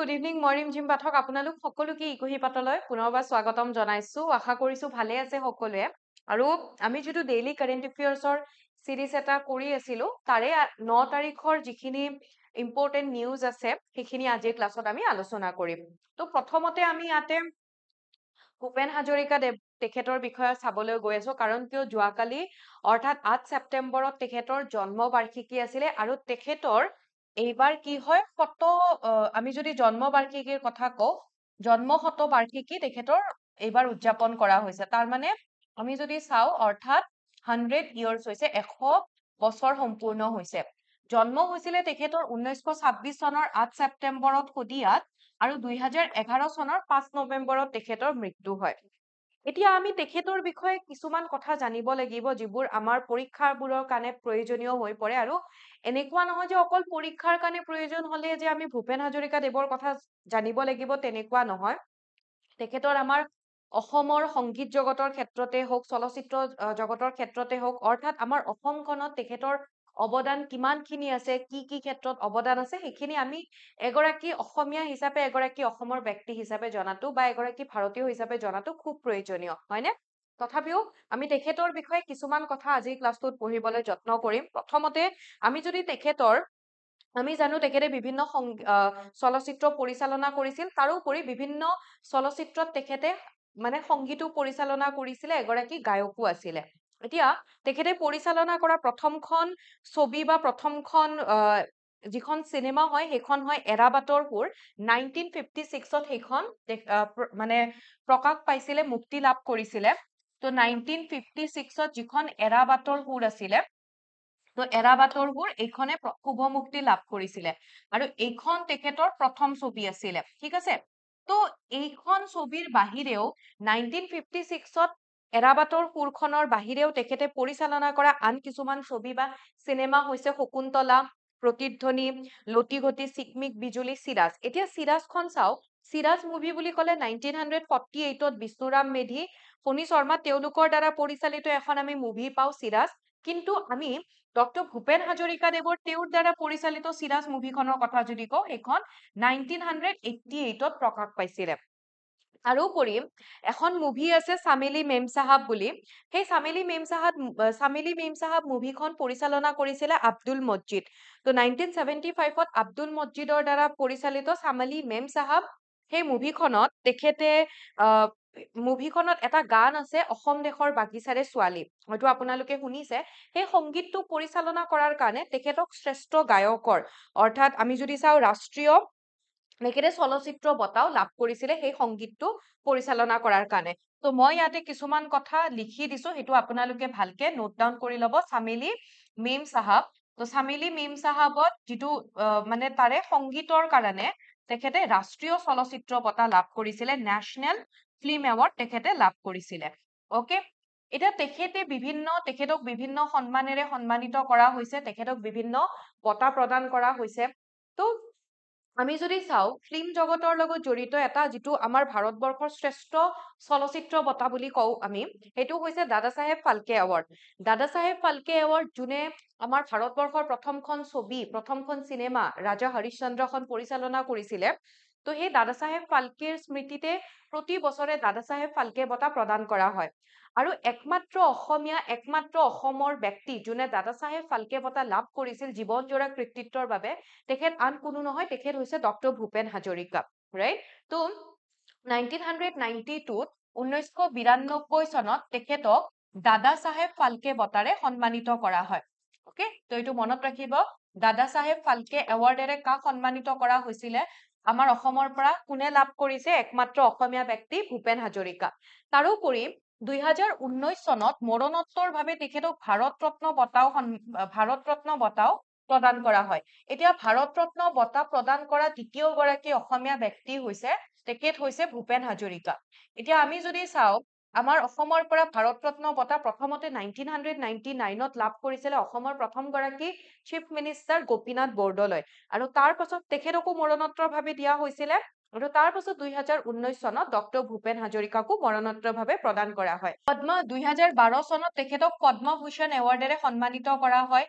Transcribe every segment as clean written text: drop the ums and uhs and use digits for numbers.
Good evening মই ৰিমঝিম পাঠক আপোনালোক সকলোকে ইকুহি পাতলৈ পুনৰবাৰ স্বাগতম জনাইছো আশা কৰিছো ভালে আছে সকলোৱে আৰু আমি যেটো ডেইলি কাৰেন্ট এফেয়াৰ্সৰ সিৰিজ এটা কৰি আছিলো তাৰে 9 তাৰিখৰ যিখিনি ইম্পৰ্টেন্ট নিউজ আছে সেইখিনি আজিৰ ক্লাছত আমি আলোচনা কৰিম তো প্ৰথমতে আমি ইয়াতে ভূপেন হাজৰিকা তেখেতৰ বিষয়ে চাবলৈ গৈ আছো কাৰণ কিয় যোৱাকালি অৰ্থাৎ 8 ছেপ্টেম্বৰত তেখেতৰ জন্ম বাৰ্ষিকী আছিলে আৰু তেখেতৰ এইবাৰ কি হয় আমি যদি জন্ম বাৰ্ষিকীৰ কথা কওঁ জন্ম শতবাৰ্ষিকী তেখেতৰ এইবাৰ উদযাপন কৰা হৈছে তাৰ মানে আমি যদি চাওঁ অৰ্থাৎ 100 ইয়াৰ্স হৈছে 100 বছৰ সম্পূৰ্ণ হৈছে জন্ম হৈছিলে তেখেতৰ 1926 চনৰ 8 ছেপ্টেম্বৰত শদিয়াত আৰু 2011 চনৰ 5 নৱেম্বৰত তেখেতৰ মৃত্যু হয় এতিয়া আমি তেখেতৰ বিষয়ে কিছুমান কথা জানিব লাগিব যিবোৰ আমাৰ পৰীক্ষাবোৰৰ কাৰণে প্ৰয়োজনীয় হৈ পৰে আৰু এনেকুৱা নহয় যে অকল পৰীক্ষাৰ কাৰণে প্ৰয়োজন হলে যে আমি ভূপেন হাজৰিকা দেৱৰ কথা জানিব লাগিব তেনেকুৱা নহয় তেখেতৰ আমাৰ অসমৰ সংগীত জগতৰ ক্ষেত্ৰতে হওক চলচ্চিত্ৰ জগতৰ ক্ষেত্ৰতে হওক অৰ্থাৎ আমাৰ অসমখনত তেখেতৰ অৱদান কিমানখিনি আছে কি কি ক্ষেত্ৰত অৱদান আছে সেইখিনি আমি এগৰাকী অসমীয়া হিচাপে এগৰাকী অসমৰ ব্যক্তি হিচাপে জনাটো বা এগৰাকী ভাৰতীয় হিচাপে জনাটো খুব প্ৰয়োজনীয় হয়নে তথাপিও আমি তেখেতৰ বিষয়ে কিছুমান কথা আজি ক্লাছটোত পঢ়িবলৈ যত্ন কৰিম প্ৰথমতে আমি যদি তেখেতৰ আমি জানো তেখেতে বিভিন্ন চলচ্চিত্ৰ পৰিচালনা কৰিছিল তাৰোপৰি বিভিন্ন চলচ্চিত্ৰত তেখেতে মানে সংগীতো পৰিচালনা কৰিছিলে এগৰাকী গায়কো আছিলে এতিয়া তেখেতে পৰিচালনা কৰা প্ৰথমখন ছবি বা প্ৰথমখন যিখন সিনেমা হয় সেইখন হয় এৰাবাটৰ সুৰ 1956ত সেইখন মানে প্ৰকাশ পাইছিলে মুক্তি লাভ কৰিছিলে তো 1956ত যিখন এৰাবাটৰ সুৰ আছিলে তো এৰাবাটৰ সুৰ এইখনে শুভ মুক্তি লাভ কৰিছিলে আৰু এইখন তেখেতৰ প্ৰথম ছবি আছিলে ঠিক আছে তো এইখন ছবিৰ বাহিৰেও 1956ত এৰাবাটৰ সুৰখনৰ বাহিৰেও তেখেতে পৰিচালনা কৰা আন কিছুমান ছবি বা সিনেমা হৈছে শকুন্তলা প্ৰতিধ্বনি লটি ঘটি চিকমিক বিজুলী সিৰাজ এতিয়া সিৰাজখন চাও সিৰাজ মুভি বুলি ক'লে 1948ত বিষ্ণুৰাম মেধি ফণী শৰ্মা তেওঁলোকৰ দ্বাৰা পৰিচালিত এখন আমি মুভি পাও সিৰাজ কিন্তু আমি ডক্টৰ ভূপেন হাজৰিকা দেৱৰ তেওঁৰ দ্বাৰা পৰিচালিত সিৰাজ মুভিখনৰ কথা যদি কওঁ এইখন 1988ত প্ৰকাশ পাইছিলে তাৰোপৰি এখন মুভি আছে চামেলি মেম সাহাব বুলি সেই চামেলি মেম সাহাব মুভিখন পৰিচালনা কৰিছিলে আব্দুল মজিদ তো 1975ত আব্দুল মজিদৰ দ্বাৰা পৰিচালিত চামেলি মেম সাহাব সেই মুভিখনত তেখেতে মুভিখনত এটা গান আছে অসম দেশৰ বাগিচাৰে ছোৱালী হয়তো আপোনালোকে শুনিছে সেই সংগীতটো পৰিচালনা কৰাৰ কাৰণে তেখেতক শ্ৰেষ্ঠ গায়কৰ অৰ্থাৎ আমি যদি চাওঁ ৰাষ্ট্ৰীয় তেখেতে চলচ্চিত্ৰ বঁটাও লাভ কৰিছিলে সেই সংগীতটো পৰিচালনা কৰাৰ কাৰণে তো মই ইয়াতে কিছুমান কথা লিখি দিছো সেইটো আপোনালোকে ভালকে নোট ডাউন কৰি ল'ব চামেলি মেম সাহাব তো চামেলি মেম সাহাবত যিটো মানে তাৰে সংগীতৰ কাৰণে তেখেতে ৰাষ্ট্ৰীয় চলচ্চিত্ৰ বঁটা লাভ কৰিছিলে নেশ্যনেল ফিল্ম এৱাৰ্ড তেখেতে লাভ কৰিছিলে ওকে এতিয়া তেখেতক বিভিন্ন সন্মানেৰে সন্মানিত কৰা হৈছে তেখেতক বিভিন্ন বঁটা প্ৰদান কৰা হৈছে তো আমি যদি চাও ফিল্ম জগতৰ লগত জড়িত এটা যিটো আমাৰ ভাৰতবৰ্ষৰ শ্ৰেষ্ঠ চলচ্চিত্ৰ বঁটা বুলি কওঁ আমি সেইটো হৈছে দাদা চাহেব ফালকে এৱাৰ্ড দাদা চাহেব ফালকে এৱাৰ্ড যোনে আমাৰ ভাৰতবৰ্ষৰ প্ৰথমখন সিনেমা ৰাজা হৰিশ্চন্দ্ৰখন পৰিচালনা কৰিছিলে তো সেই দাদা চাহেব ফালকেৰ স্মৃতিতে প্ৰতি বছৰে দাদা চাহেব ফালকে বঁটা প্ৰদান কৰা হয় আৰু একমাত্ৰ অসমৰ ব্যক্তি যোনে দাদা চাহেব ফালকে বঁটা লাভ কৰিছিল জীৱনজোৰা কৃতিত্বৰ বাবে তেখেত আন কোনো নহয় তেখেত হৈছে ডক্টৰ ভূপেন হাজৰিকা ৰাইট তো 1992ত 1992 চনত তেখেতক দাদা চাহেব ফালকে বঁটাৰে সন্মানিত কৰা হয় ওকে তো এইটো মনত ৰাখিব দাদা চাহেব ফালকে এৱাৰ্ডেৰে কাক সন্মানিত কৰা হৈছিলে আমাৰ অসমৰ পৰা কোনে লাভ কৰিছে একমাত্ৰ অসমীয়া ব্যক্তি ভূপেন হাজৰিকা তাৰোপৰি 2019 চনত মৰণোত্তৰ ভাৱে তেখেতক ভাৰত ৰত্ন বঁটাও প্ৰদান কৰা হয় এতিয়া ভাৰত ৰত্ন বঁটা প্ৰদান কৰা দ্বিতীয়গৰাকী অসমীয়া ব্যক্তি তেখেত হৈছে ভূপেন হাজৰিকা এতিয়া আমি যদি চাওঁ আমাৰ অসমৰ পৰা ভাৰত ৰত্ন বঁটা প্ৰথমতে 1999ত লাভ কৰিছিলে অসমৰ প্ৰথমগৰাকী চিফ মিনিষ্টাৰ গোপীনাথ বৰদলৈ আৰু তাৰ পাছত তেখেতকো মৰণোত্তৰ ভাৱে দিয়া হৈছিলে আৰু তাৰ পাছত 2019 চনত ডক্টৰ ভূপেন হাজৰিকাকো মৰণোত্তৰভাৱে প্ৰদান কৰা হয়। 2012 চনত তেখেতক পদ্মভূষণ এৱাৰ্ডেৰে সন্মানিত কৰা হয়।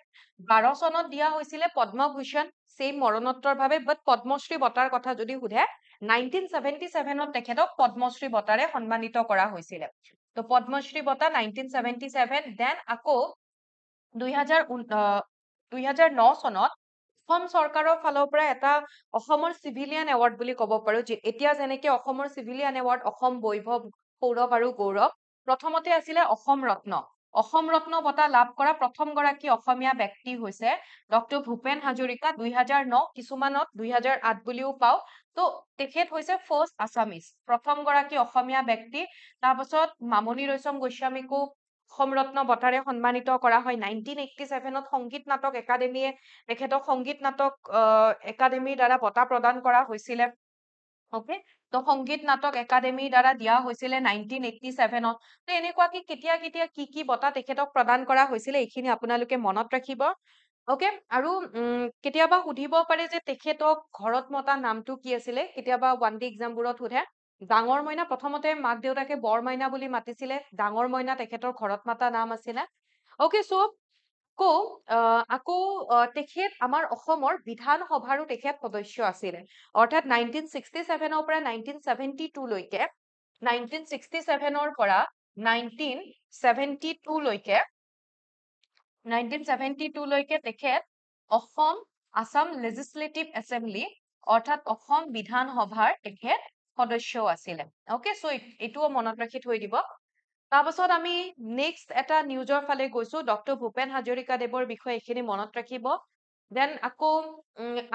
12 চনত দিয়া হৈছিলে পদ্মভূষণ, চেম মৰণোত্তৰভাৱে, বাট পদ্মশ্ৰী বঁটাৰ কথা যদি সোধে 1977ত তেখেতক পদ্মশ্ৰী বঁটাৰে সন্মানিত কৰা হৈছিলে। তো পদ্মশ্ৰী বঁটা 1977, দেন আকৌ 2009 চনত অসম চৰকাৰৰ ফালৰ পৰা এটা অসমৰ চিভিলিয়ান এৱাৰ্ড বুলি ক'ব পাৰো, এতিয়া যেনেকে অসমৰ চিভিলিয়ান এৱাৰ্ড অসম বৈভৱ, সৌৰভ আৰু গৌৰৱ, প্ৰথমতে আছিলে অসম ৰত্ন। অসম ৰত্ন বঁটা লাভ কৰা প্ৰথমগৰাকী অসমীয়া ব্যক্তি হৈছে ডক্টৰ ভূপেন হাজৰিকা, 2009, কিছুমানত 2008 বুলিও পাওঁ। তো তেখেত হৈছে ফাৰ্ষ্ট আছামিজ, প্ৰথমগৰাকী অসমীয়া ব্যক্তি। তাৰপাছত মামণি ৰয়ছম গোস্বামীকো অসম ৰত্ন বঁটাৰে সন্মানিত কৰা হয়। 1987ত সংগীত নাটক একাডেমীয়ে তেখেতক সংগীত নাটক একাডেমীৰ দ্বাৰা বঁটা প্ৰদান কৰা হৈছিলে। অকে, তো সংগীত নাটক একাডেমীৰ দ্বাৰা দিয়া হৈছিলে 1987ত। তো এনেকুৱাকে কেতিয়া কেতিয়া কি বঁটা তেখেতক প্ৰদান কৰা হৈছিলে এইখিনি আপোনালোকে মনত ৰাখিব। অকে, আৰু কেতিয়াবা সুধিব পাৰে যে তেখেতক ঘৰত মতা নামটো কি আছিলে, কেতিয়াবা 1D এক্সামবোৰত সোধে। ডাঙৰ মইনা, প্ৰথমতে মাক দেউতাকে বৰ মইনা বুলি মাতিছিলে, ডাঙৰ মইনা তেখেতৰ ঘৰত মাতা নাম আছিলে। অকে, চ' আকৌ তেখেত আমাৰ অসমৰ বিধানসভাৰো তেখেত সদস্য আছিলে। অৰ্থাৎ 1967ৰ পৰা 1972 লৈকে, 1967ৰ পৰা 1972 লৈকে তেখেত অসম আসাম লেজিসলেটিভ এছেম্বলি, অৰ্থাৎ অসম বিধানসভাৰ তেখেত সদস্যও আছিলে। অকে, চ' এইটোও মনত ৰাখি থৈ দিব। তাৰপাছত আমি নেক্সট এটা নিউজৰ ফালে গৈছো, ডক্টৰ ভূপেন হাজৰিকা দেৱৰ বিষয়ে এইখিনি মনত ৰাখিব। দেন আকৌ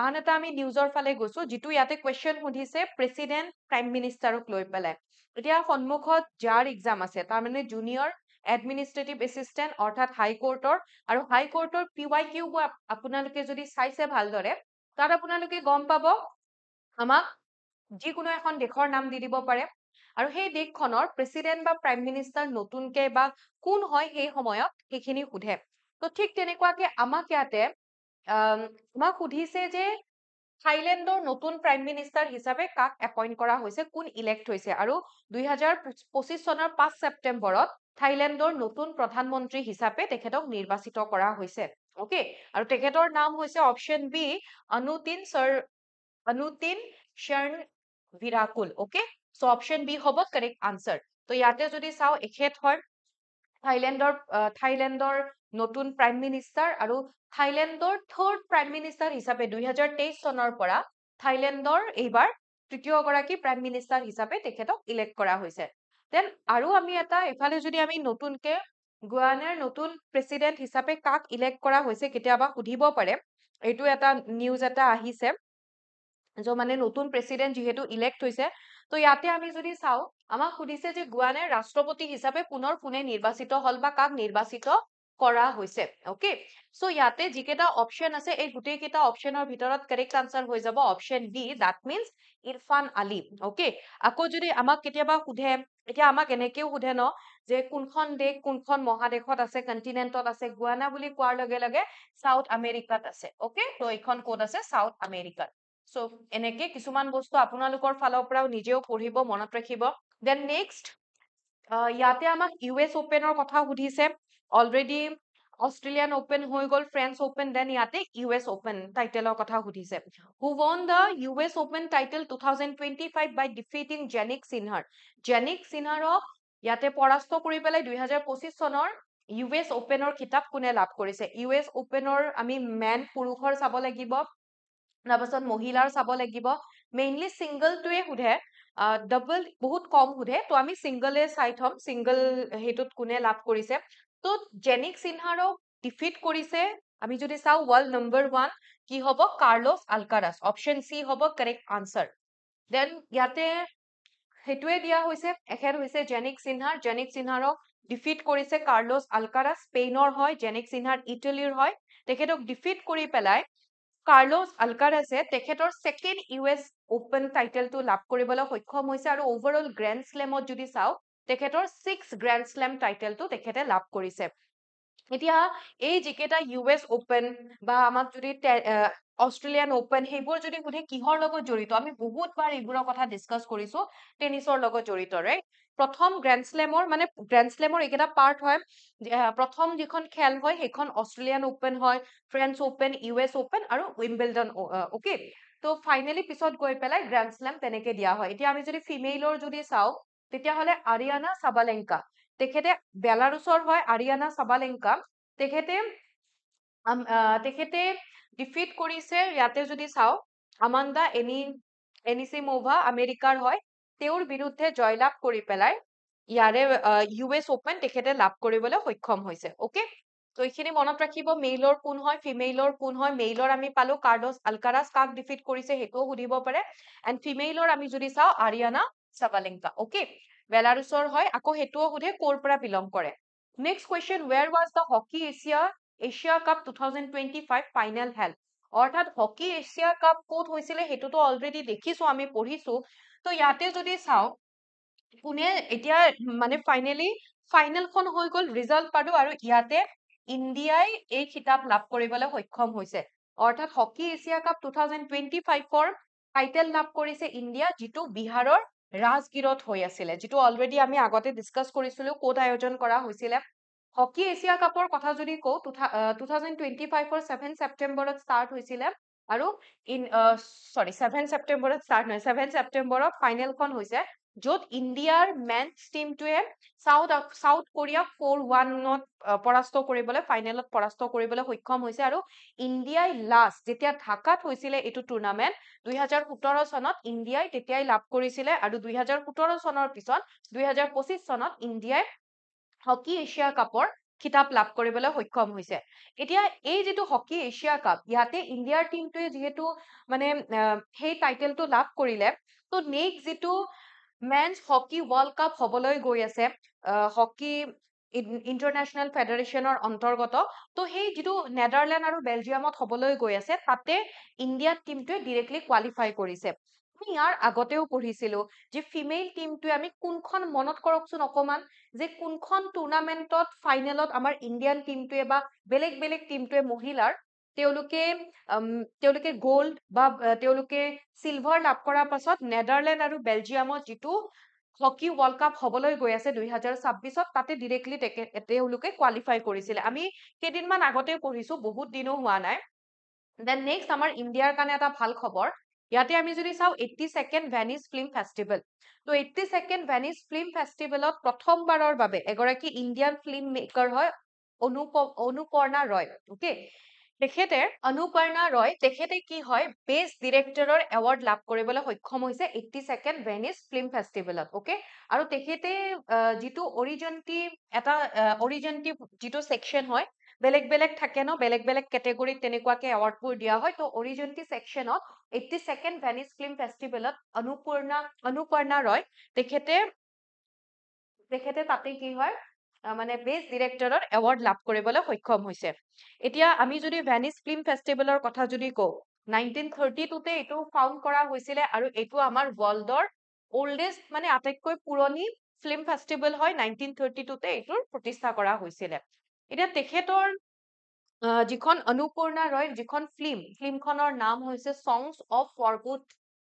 আন এটা আমি নিউজৰ ফালে গৈছো, যিটো ইয়াতে কুৱেশ্যন সুধিছে প্ৰেচিডেণ্ট প্ৰাইম মিনিষ্টাৰক লৈ পেলাই। এতিয়া সন্মুখত যাৰ এক্সাম আছে, তাৰমানে জুনিয়ৰ এডমিনিষ্ট্ৰেটিভ এছিষ্টেণ্ট, অৰ্থাৎ হাইকোৰ্টৰ, আৰু হাইকোৰ্টৰ PYQ আপোনালোকে যদি চাইছে ভালদৰে, তাত আপোনালোকে গম পাব আমাক যিকোনো এখন দেশৰ নাম দি দিব পাৰে, আৰু সেই দেশখনৰ প্ৰেচিডেণ্ট বা প্ৰাইম মিনিষ্টাৰ নতুনকে বা কোন হয় সেই সময়ত সেইখিনি সোধে। তো ঠিক তেনেকুৱাকে আমাক ইয়াতে আমাক সুধিছে যে থাইলেণ্ডৰ নতুন প্ৰাইম মিনিষ্টাৰ হিচাপে কাক এপইণ্ট কৰা হৈছে, কোন ইলেক্ট হৈছে, আৰু 2025 চনৰ 5 ছেপ্টেম্বৰত থাইলেণ্ডৰ নতুন প্ৰধানমন্ত্ৰী হিচাপে তেখেতক নিৰ্বাচিত কৰা হৈছে। অকে, আৰু তেখেতৰ নাম হৈছে অপশ্যন বি, অনুতিন শৰ্ণভিৰাকুল। অকে, চ' অপশ্যন বি হ'ব কাৰেক্ট আনচাৰ। তো ইয়াতে যদি চাওঁ, এখেত হয় থাইলেণ্ডৰ নতুন প্ৰাইম মিনিষ্টাৰ, আৰু থাইলেণ্ডৰ থাৰ্ড প্ৰাইম মিনিষ্টাৰ হিচাপে 2023 চনৰ পৰা থাইলেণ্ডৰ এইবাৰ তৃতীয়গৰাকী প্ৰাইম মিনিষ্টাৰ হিচাপে তেখেতক ইলেক্ট কৰা হৈছে। দেন আৰু আমি এটা এফালে যদি আমি নতুনকে গুয়ানাৰ নতুন প্ৰেচিডেণ্ট হিচাপে কাক ইলেক্ট কৰা হৈছে কেতিয়াবা সুধিব পাৰে, এইটো এটা নিউজ এটা আহিছে, মানে নতুন প্ৰেচিডেণ্ট যিহেতু ইলেক্ট হৈছে। তো ইয়াতে আমি যদি চাওঁ, আমাক সুধিছে যে গুয়ানাৰ ৰাষ্ট্ৰপতি হিচাপে পুনৰ কোনে নিৰ্বাচিত হল বা কাক নিৰ্বাচিত কৰা হৈছে। অকে, চ' ইয়াতে যিকেইটা অপশ্যন আছে, এই গোটেই কেইটা অপশ্যনৰ ভিতৰত কাৰেক্ট আনচাৰ হৈ যাব option B, that means Irfan Ali. Okay, আকৌ যদি আমাক কেতিয়াবা সোধে, এতিয়া আমাক এনেকেও সোধে ন, যে কোনখন দেশ কোনখন মহাদেশত আছে, কণ্টিনেণ্টত আছে, গুয়ানা বুলি কোৱাৰ লগে লগে সাউথ আমেৰিকাত আছে। অকে, তো এইখন ক'ত আছে, সাউথ আমেৰিকাত। চ' এনেকে কিছুমান বস্তু আপোনালোকৰ ফালৰ পৰাও নিজেও পঢ়িব, মনত ৰাখিব। দেন নেক্সট, ইয়াতে আমাক US অপেনৰ কথা সুধিছে। অলৰেডি অষ্ট্ৰেলিয়ান অপেন হৈ গ'ল, ফ্ৰেঞ্চ অপেন, দেন ইয়াতে US অপেন টাইটেলৰ কথা সুধিছে। হু won the US Open title 2025 by defeating Jannik Sinner? Jannik Sinnerক ইয়াতে পৰাস্ত কৰি পেলাই 2025 চনৰ US অপেনৰ খিতাপ কোনে লাভ কৰিছে? US অপেনৰ আমি মেন পুৰুষৰ চাব লাগিব, তাৰপাছত মহিলাৰ চাব লাগিব। মেইনলি ছিংগলটোৱে সোধে, ডাবল বহুত কম সোধে, তো আমি ছিংগলে চাই থম, ছিংগল সেইটোত কোনে লাভ কৰিছে। তো জেনিক সিনহাৰক ডিফিট কৰিছে, আমি যদি চাওঁ ৱৰ্ল্ড নম্বৰ 1 কি হ'ব, কাৰ্লোছ আলকাৰাছ। অপশ্যন চি হ'ব কাৰেক্ট আনচাৰ। দেন ইয়াতে সেইটোৱে দিয়া হৈছে, এখেত হৈছে জেনিক সিনহাৰ। জেনিক সিনহাৰক ডিফিট কৰিছে কাৰ্লোছ আলকাৰাছ, স্পেইনৰ হয়, জেনিক সিনহাৰ ইটালীৰ হয়। তেখেতক ডিফিট কৰি পেলাই কাৰ্লোছ আলকাৰাছে তেখেতৰ ছেকেণ্ড US অপেন টাইটেলটো লাভ কৰিবলৈ সক্ষম হৈছে, আৰু অভাৰঅল গ্ৰেণ্ড শ্লেমত যদি চাওঁ, তেখেতৰ 6 গ্ৰেণ্ড শ্লেম টাইটেলটো তেখেতে লাভ কৰিছে। এতিয়া এই যিকেইটা US অপেন বা আমাক যদি অষ্ট্ৰেলিয়ান ওপেন সেইবোৰ যদি সুধে কিহৰ লগত জড়িত আমি বহুতবাৰ এইবোৰৰ কথা ডিছকাছ কৰিছো টেনিছৰ লগত জড়িত ৰাইট প্ৰথম গ্ৰেণ্ড শ্লেমৰ এইকেইটা পাৰ্ট হয় প্ৰথম যিখন খেল হয় সেইখন অষ্ট্ৰেলিয়ান ওপেন হয় ফ্ৰেঞ্চ ওপেন US ওপেন আৰু উইম্বলডন অকে তো ফাইনেলি পিছত গৈ পেলাই গ্ৰেণ্ড শ্লেম তেনেকে দিয়া হয় এতিয়া আমি যদি ফিমেইলৰ যদি চাওঁ তেতিয়াহ'লে আৰিয়ানা সাবালেংকা তেখেতে বেলাৰুছৰ হয় আৰিয়ানা সাবালেংকা তেখেতে তেখেতে ডিফিট কৰিছে ইয়াতে যদি চাওঁ আমাণ্ডা এনিচিমোভা আমেৰিকাৰ হয় তেওঁৰ বিৰুদ্ধে জয়লাভ কৰি পেলাই ইয়াৰে US ওপেন তেখেতে লাভ কৰিবলৈ সক্ষম হৈছে অকে তো এইখিনি মনত ৰাখিব মেইলৰ কোন হয় ফিমেইলৰ কোন হয় মেইলৰ আমি পালো কাৰ্ডছ আলকাৰাজ কাক ডিফিট কৰিছে সেইটোও সুধিব পাৰে এণ্ড ফিমেইলৰ আমি যদি চাওঁ আৰিয়ানা সাবালেংকা অকে বেলাৰুছৰ হয় আকৌ সেইটোও সোধে ক'ৰ পৰা বিলং কৰে next question where was the hockey Asia cup 2025 final held অৰ্থাৎ হকী এছিয়া কাপ ক'ত হৈছিলে সেইটোতো অলৰেডি দেখিছো আমি পঢ়িছো তো ইয়াতে যদি চাওঁ কোনে এতিয়া মানে ফাইনেলখন হৈ গ'ল ৰিজাল্ট পালো আৰু ইয়াতে ইণ্ডিয়াই এই খিতাপ লাভ কৰিবলৈ সক্ষম হৈছে অৰ্থাৎ হকী এছিয়া কাপ 2025ৰ টাইটেল লাভ কৰিছে ইণ্ডিয়া যিটো বিহাৰৰ ৰাজগিৰত হৈ আছিলে যিটো অলৰেডি আমি আগতে ডিছকাছ কৰিছিলো ক'ত আয়োজন কৰা হৈছিলে হকী এছিয়া কাপৰ কথা যদি কওঁ 2025ৰ 7 ছেপ্টেম্বৰত ষ্টাৰ্ট হৈছিলে আৰু ছেপ্টেম্বৰত ষ্টাৰ্ট নহয় 7 ছেপ্টেম্বৰত ফাইনেলখন হৈছে য'ত ইণ্ডিয়াৰ মেন্স টিমটোৱে চাউথ কোৰিয়াক 4-1ত পৰাস্ত কৰিবলৈ ফাইনেলত পৰাস্ত কৰিবলৈ সক্ষম হৈছে আৰু ইণ্ডিয়াই লাষ্ট যেতিয়া ঢাকাত হৈছিলে এইটো টুৰ্ণামেণ্ট 2017 চনত ইণ্ডিয়াই তেতিয়াই লাভ কৰিছিলে আৰু 2017 চনৰ পিছত 2025 চনত ইণ্ডিয়াই হকী এছিয়া কাপৰ খিতাপ লাভ কৰিবলৈ সক্ষম হৈছে এতিয়া এই যিটো হকী এছিয়া কাপ ইয়াতে ইণ্ডিয়াৰ টিমটোৱে যিহেতু মানে সেই টাইটেলটো লাভ কৰিলে তো নেক্সট যিটো মেন্স হকী ৱৰ্ল্ড কাপ হবলৈ গৈ আছে হকী ইণ্টাৰনেশ্যনেল ফেডাৰেশ্যনৰ অন্তৰ্গত তো সেই যিটো নেদাৰলেণ্ড আৰু বেলজিয়ামত হবলৈ গৈ আছে তাতে ইণ্ডিয়াৰ টিমটোৱে ডিৰেক্টলি কোৱালিফাই কৰিছে আমি ইয়াৰ আগতেও পঢ়িছিলো যে ফিমেইল টিমটোৱে আমি কোনখন মনত কৰকচোন অকমান যে কোনখন টুৰ্ণামেণ্টত ফাইনেলত আমাৰ ইণ্ডিয়ান টিমটোৱে বা বেলেগ বেলেগ টিমটোৱে মহিলাৰ তেওঁলোকে গ'ল্ড বা তেওঁলোকে চিলভাৰ লাভ কৰাৰ পাছত নেদাৰলেণ্ড আৰু বেলজিয়ামত যিটো হকী ৱৰ্ল্ড কাপ হবলৈ গৈ আছে 2026ত তাতে ডিৰেক্টলি তেওঁলোকে কোৱালিফাই কৰিছিলে আমি কেইদিনমান আগতে পঢ়িছো বহুত দিনো হোৱা নাই দেন নেক্সট আমাৰ ইণ্ডিয়াৰ কাৰণে এটা ভাল খবৰ ইয়াতে আমি যদি চাওঁ 82nd ভেনিছ ফিল্ম ফেষ্টিভেল তো 82nd ভেনিছ ফিল্ম ফেষ্টিভেলত প্ৰথমবাৰৰ বাবে এগৰাকী ইণ্ডিয়ান ফিল্ম মেকাৰ হয় অনুপৰ্ণা ৰয় অকে অনুপৰ্ণা ৰয় তেখেতে কি হয় বেষ্ট ডিৰেক্টৰৰ এৱাৰ্ড লাভ কৰিবলৈ সক্ষম হৈছে 82nd ভেনিছ ফিল্ম ফেষ্টিভেলত অকে আৰু তেখেতে যিটো অৰিজেণ্টি যিটো ছেকশ্যন হয় বেলেগ বেলেগ থাকে ন বেলেগ বেলেগ কেটেগৰীত তেনেকুৱাকে এৱাৰ্ডবোৰ দিয়া হয় তো অৰিজেণ্টি ছেকশ্যনত 82nd ভেনিছ ফিল্ম ফেষ্টিভেলত অনুপৰ্ণা ৰয় তেখেতে তাতে কি হয় মানে বেষ্ট ডিৰেক্টৰৰ এৱাৰ্ড লাভ কৰিবলৈ সক্ষম হৈছে এতিয়া আমি যদি ভেনিছ ফিল্ম ফেষ্টিভেলৰ কথা যদি কওঁ 1932তে এইটো ফাউণ্ড কৰা হৈছিলে আৰু এইটো আমাৰ ৱৰ্ল্ডৰ অল্ডেষ্ট মানে আটাইতকৈ পুৰণি ফিল্ম ফেষ্টিভেল হয় 1932তে এইটোৰ প্ৰতিষ্ঠা কৰা হৈছিলে এতিয়া তেখেতৰ যিখন অনুপূৰ্ণা ৰয় যিখন ফিল্মখনৰ নাম হৈছে songs of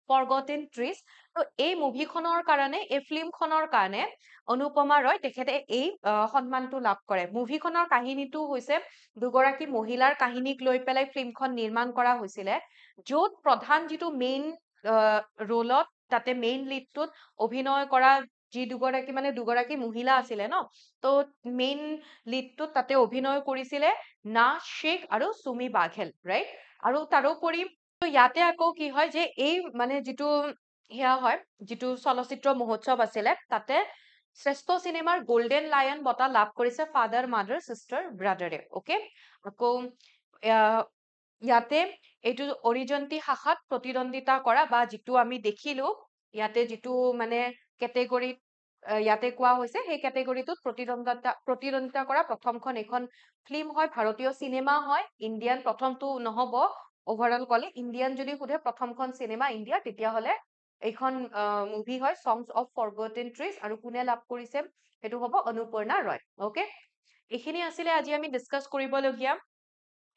forgotten trees তো এই মুভিখনৰ কাৰণে এই ফিল্মখনৰ কাৰণে অনুপমা ৰয় তেখেতে এই সন্মানটো লাভ কৰে মুভিখনৰ কাহিনীটো হৈছে দুগৰাকী মহিলাৰ কাহিনীক লৈ পেলাই ফিল্মখন নিৰ্মাণ কৰা হৈছিলে য'ত প্ৰধান যিটো মেইন ৰোলত তাতে মেইন লিডটোত অভিনয় কৰা যি দুগৰাকী মহিলা আছিলে ন তো মেইন লিডটোত তাতে অভিনয় কৰিছিলে নাজ শ্বেখ আৰু চুমি বাঘেল ৰাইট আৰু তাৰোপৰি ইয়াতে আকৌ কি হয় যে এই মানে যিটো সেয়া হয় যিটো চলচ্চিত্ৰ মহোৎসৱ আছিলে তাতে শ্ৰেষ্ঠ চিনেমাৰ গল্ডেন লায়ন বঁটা লাভ কৰিছে ফাদাৰ মাদাৰ চিষ্টাৰ ব্ৰাদাৰে অকে আকৌ ইয়াতে এইটো অৰিজন্তি শাখাত প্ৰতিদ্বন্দিতা কৰা বা যিটো আমি দেখিলো ইয়াতে যিটো মানে কেটেগৰীত ইয়াতে কোৱা হৈছে সেই কেটেগৰীটোত প্ৰতিদ্বন্দিতা কৰা প্ৰথমখন এখন ফিল্ম হয় ভাৰতীয় চিনেমা হয় ইণ্ডিয়ান প্ৰথমটো নহব অভাৰঅল কলে ইণ্ডিয়ান যদি সোধে প্ৰথমখন চিনেমা ইণ্ডিয়া তেতিয়াহ'লে এইখন মুভি হয় songs of forgotten trees আৰু কোনে লাভ কৰিছে সেইটো হ'ব অনুপৰ্ণা ৰয় অকে এইখিনি আছিলে আজি আমি ডিছকাছ কৰিবলগীয়া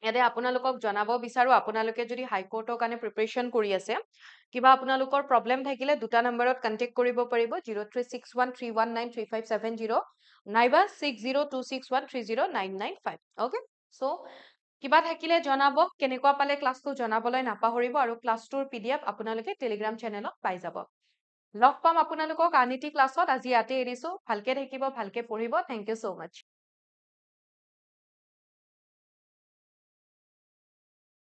ইয়াতে আপোনালোকক জনাব বিচাৰো আপোনালোকে যদি হাইকোৰ্টৰ কাৰণে প্ৰিপাৰেচন কৰি আছে কিবা আপোনালোকৰ প্ৰব্লেম থাকিলে দুটা নম্বৰত কণ্টেক্ট কৰিব পাৰিব 036131935570 নাইবা 6026130995 অকে সো কিবা থাকিলে জনাব কেনেকুৱা পালে ক্লাছটো জনাবলৈ নাপাহৰিব আৰু ক্লাছটোৰ পিডিএফ আপোনালোকে টেলিগ্ৰাম চেনেলত পাই যাব লগ পাম আপোনালোকক আন এটি ক্লাছত আজি ইয়াতে এৰিছো ভালকে থাকিব ভালকে পঢ়িব থেংক ইউ সো মাচ